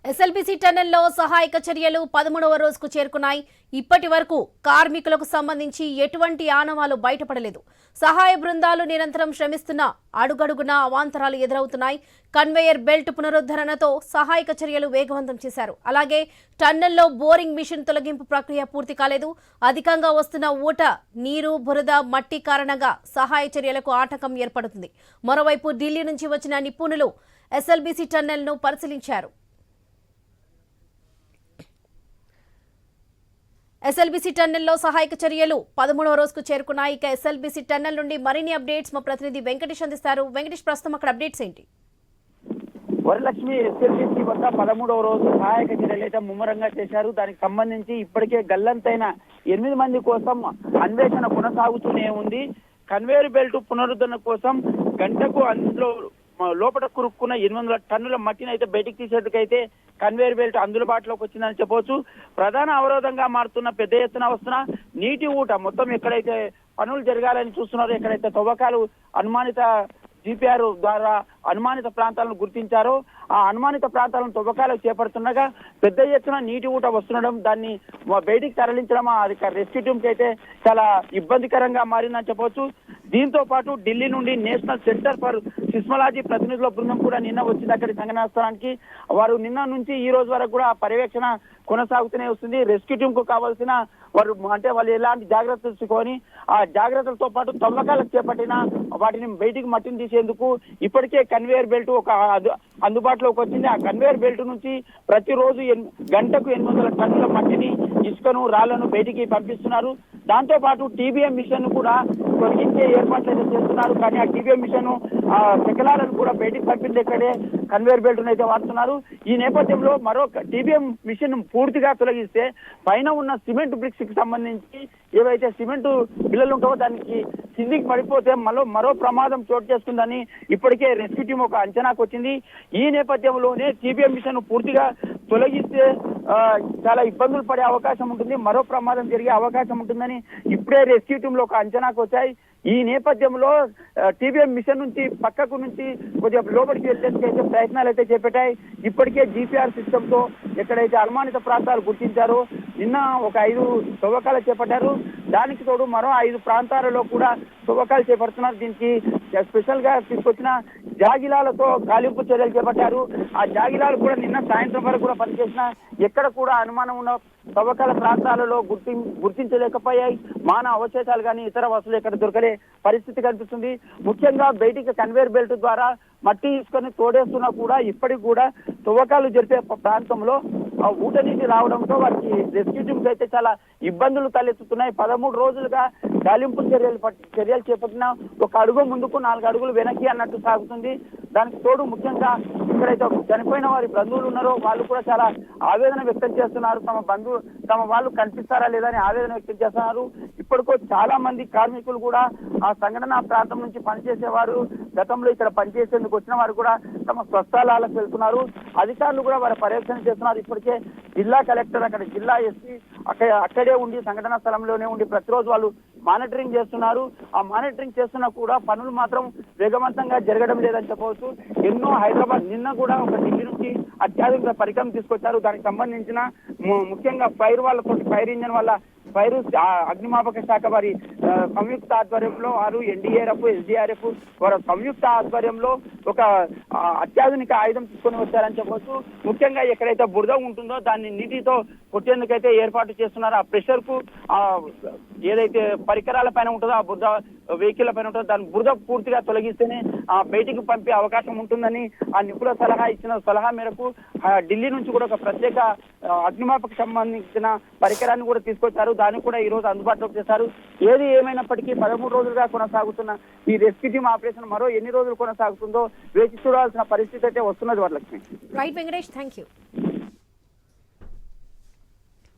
SLBC టన్నెల్లో సహాయక చర్యలు 13వ రోజుకు చేరుకున్నాయి. ఇప్పటి వరకు కార్మికులకు సంబంధించి ఎటువంటి ఆనవాలు బయటపడలేదు. సహాయ బృందాలు నిరంతరం శ్రమిస్తున్నా అడుగడుగునా అవాంతరాలు ఎదురవుతున్నాయి. కన్వేయర్ బెల్ట్ పునరుద్ధరణతో సహాయక చర్యలు వేగవంతం చేశారు. అలాగే టన్నెల్లో బోరింగ్ మిషన్ తొలగింపు ప్రక్రియ పూర్తి కాలేదు. అధికంగా వస్తున్న ఊట, నీరు, బురద, మట్టి కారణంగా సహాయ చర్యలకు ఆటంకం ఏర్పడుతుంది. మరోవైపు ఢిల్లీ నుంచి వచ్చిన నిపుణులు ఎస్ఎల్బీసీ టన్నెల్ను పరిశీలించారు. ఎస్ఎల్బీసీ టన్నెల్లో సహాయక చర్యలు 13వ రోజుకు చేరుకున్నాయి. ఇక ఎస్ఎల్బీసీ టన్నెల్ నుండి మరిన్ని అప్డేట్స్ మా ప్రతినిధి వెంకటేష్ అందిస్తారు. వెంకటేష్, ప్రస్తుతం అక్కడ అప్డేట్స్ ఏంటి? వరలక్ష్మి, ఎస్ఎల్బీసీ వద్ద 13వ రోజు సహాయక చర్యలు అయితే ముమ్మరంగా చేశారు. దానికి సంబంధించి ఇప్పటికే గల్లంతైన 8 మంది కోసం అన్వేషణ కొనసాగుతూనే ఉంది. కన్వేయర్ బెల్ట్ పునరుద్ధరణ కోసం గంటకు అందులో లోపల కురుక్కున్న 800 టన్నుల మట్టిని అయితే బయటికి తీసేందుకైతే కన్వేయర్ బెల్ట్ అందుబాటులోకి వచ్చిందని చెప్పవచ్చు. ప్రధాన అవరోధంగా మారుతున్న పెద్ద ఎత్తున వస్తున్న నీటి ఊట మొత్తం ఎక్కడైతే పనులు జరగాలని చూస్తున్నారో, ఎక్కడైతే తవ్వకాలు అనుమానిత జీపీఆర్ ద్వారా అనుమానిత ప్రాంతాలను గుర్తించారో ఆ అనుమానిత ప్రాంతాలను తవ్వకాలకు చేపడుతుండగా పెద్ద ఎత్తున నీటి ఊట వస్తుండడం, దాన్ని బయటికి తరలించడం అది రెస్క్యూ టీమ్ కి అయితే చాలా ఇబ్బందికరంగా మారిందని చెప్పవచ్చు. దీంతో పాటు ఢిల్లీ నుండి నేషనల్ సెంటర్ ఫర్ సిస్మలాజీ ప్రతినిధుల బృందం కూడా నిన్న వచ్చింది అక్కడి సంఘటనా స్థలానికి. వారు నిన్న నుంచి ఈ రోజు వరకు కూడా పర్యవేక్షణ కొనసాగుతూనే వస్తుంది. రెస్క్యూ టీమ్ కు కావాల్సిన వాళ్ళు ఎలాంటి జాగ్రత్తలు తీసుకొని ఆ జాగ్రత్తలతో పాటు తవ్వకాలకు చేపట్టిన వాటిని బయటికి మట్టిని తీసేందుకు ఇప్పటికే కన్వేయర్ బెల్ట్ ఒక అందుబాటులోకి వచ్చింది. ఆ కన్వేయర్ బెల్ట్ నుంచి ప్రతిరోజు గంటకు 800 టన్నుల మట్టిని, ఇసుకను, రాళ్లను బయటికి పంపిస్తున్నారు. దాంతో పాటు టీబీఎం మిషన్ కూడా తొలగించే ఏర్పాట్లు అయితే చేస్తున్నారు. కానీ ఆ టీబీఎం మిషన్ శకలాలను కూడా బయటికి పంపింది ఇక్కడే కన్వేయర్ బెల్ట్ అయితే వాడుతున్నారు. ఈ నేపథ్యంలో మరొక టీబీఎం మిషన్ పూర్తిగా తొలగిస్తే పైన ఉన్న సిమెంట్ బ్రిక్స్ కి సంబంధించి ఏవైతే సిమెంట్ బిల్లలు ఉంటావో దానికి కిందికి పడిపోతే మరో ప్రమాదం చోటు చేసుకుందని ఇప్పటికే రెస్క్యూ టీం ఒక అంచనాకు వచ్చింది. ఈ నేపథ్యంలోనే టీబీఎం మిషన్ పూర్తిగా తొలగిస్తే చాలా ఇబ్బందులు పడే అవకాశం ఉంటుంది, మరో ప్రమాదం జరిగే అవకాశం ఉంటుందని ఇప్పుడే రెస్క్యూ టీమ్ లో ఒక అంచనాకు వచ్చాయి. ఈ నేపథ్యంలో టీబీఎం మిషన్ నుంచి పక్కకు నుంచి కొద్దిగా లోపలికి వెళ్ళేందుకైతే ప్రయత్నాలు అయితే చేపట్టాయి. ఇప్పటికే జీపీఆర్ సిస్టమ్ తో ఎక్కడైతే అనుమానిత ప్రాంతాలు గుర్తించారో నిన్న ఒక 5 తవ్వకాలు చేపట్టారు. దానికి తోడు మరో 5 ప్రాంతాలలో కూడా తవ్వకాలు చేపడుతున్నారు. దీనికి స్పెషల్ గా తీసుకొచ్చిన జాగిలాలతో గాలింపు చర్యలు చేపట్టారు. ఆ జాగిలాలు కూడా నిన్న సాయంత్రం వరకు కూడా పనిచేసిన ఎక్కడ కూడా అనుమానం ఉన్న తవ్వకాల ప్రాంతాలలో గుర్తించలేకపోయాయి. మానవ అవశేషాలు కానీ ఇతర వస్తువులు ఎక్కడ దొరకలే పరిస్థితి కనిపిస్తుంది. ముఖ్యంగా బయటికి కన్వేయర్ బెల్ట్ ద్వారా మట్టి తీసుకొని తోడేస్తున్నా కూడా ఇప్పటికి కూడా తవ్వకాలు జరిపే ప్రాంతంలో ఊట నీటి రావడంతో వారికి రెస్క్యూ టీమ్స్ అయితే చాలా ఇబ్బందులు తలెత్తుతున్నాయి. 13 రోజులుగా గాలింపు చర్యలు చేపట్టిన ఒక అడుగు ముందుకు 4 అడుగులు వెనక్కి అన్నట్టు సాగుతుంది. దానికి తోడు ముఖ్యంగా ఇక్కడైతే చనిపోయిన వారి బంధువులు ఉన్నారో వాళ్ళు కూడా చాలా ఆవేదన వ్యక్తం చేస్తున్నారు. తమ వాళ్ళు కనిపిస్తారా లేదా అని ఆవేదన వ్యక్తం చేస్తున్నారు. ఇప్పటికో చాలా మంది కార్మికులు కూడా ఆ సంఘటన ప్రాంతం నుంచి పనిచేసేవారు, గతంలో ఇక్కడ పనిచేసేందుకు వచ్చిన వారు కూడా తమ స్వస్థలాలకు వెళ్తున్నారు. అధికారులు కూడా వారి పర్యవేక్షణ చేస్తున్నారు. ఇప్పటికే జిల్లా కలెక్టర్, అక్కడ జిల్లా ఎస్పీ అక్కడే ఉండి సంఘటనా స్థలంలోనే ఉండి ప్రతిరోజు వాళ్ళు మానిటరింగ్ చేస్తున్నారు. ఆ మానిటరింగ్ చేస్తున్నా కూడా పనులు మాత్రం వేగవంతంగా జరగడం లేదని చెప్పవచ్చు. ఎన్నో హైదరాబాద్ నిన్న కూడా ఒక ఢిల్లీ నుంచి అత్యాధునిక పరికరం తీసుకొచ్చారు. దానికి సంబంధించిన ముఖ్యంగా ఫైర్ ఇంజన్ వల్ల ఫైర్ అగ్నిమాపక శాఖ వారి సంయుక్త ఆధ్వర్యంలో వారు ఎన్డీఆర్ఎఫ్, ఎస్డీఆర్ఎఫ్ వారి సంయుక్త ఆధ్వర్యంలో ఒక అత్యాధునిక ఆయుధం తీసుకొని వచ్చారని చెప్పవచ్చు. ముఖ్యంగా ఎక్కడైతే బురద ఉంటుందో దాన్ని నీటితో కొట్టేందుకైతే ఏర్పాటు చేస్తున్నారు. ఆ ప్రెషర్ కు ఏదైతే పరికరాల పైన ఉంటుందో ఆ బురద వెహికల్ పైన ఉంటుందో దాని బురద పూర్తిగా తొలగిస్తేనే బయటికి పంపే అవకాశం ఉంటుందని ఆ నిపుణుల సలహా ఇచ్చిన సలహా మేరకు ఢిల్లీ నుంచి కూడా ఒక ప్రత్యేక అగ్నిమాపక సంబంధించిన పరికరాన్ని కూడా తీసుకొచ్చారు. దాన్ని కూడా ఈ రోజు అందుబాటులోకి చేశారు. ఏది ఏమైనప్పటికీ 13 రోజులుగా కొనసాగుతున్న ఈ రెస్క్యూ టీమ్ ఆపరేషన్ మరో ఎన్ని రోజులు కొనసాగుతుందో వేచి చూడాల్సిన పరిస్థితి అయితే వస్తున్నది. Varalakshmi. Right Venkatesh, thank you.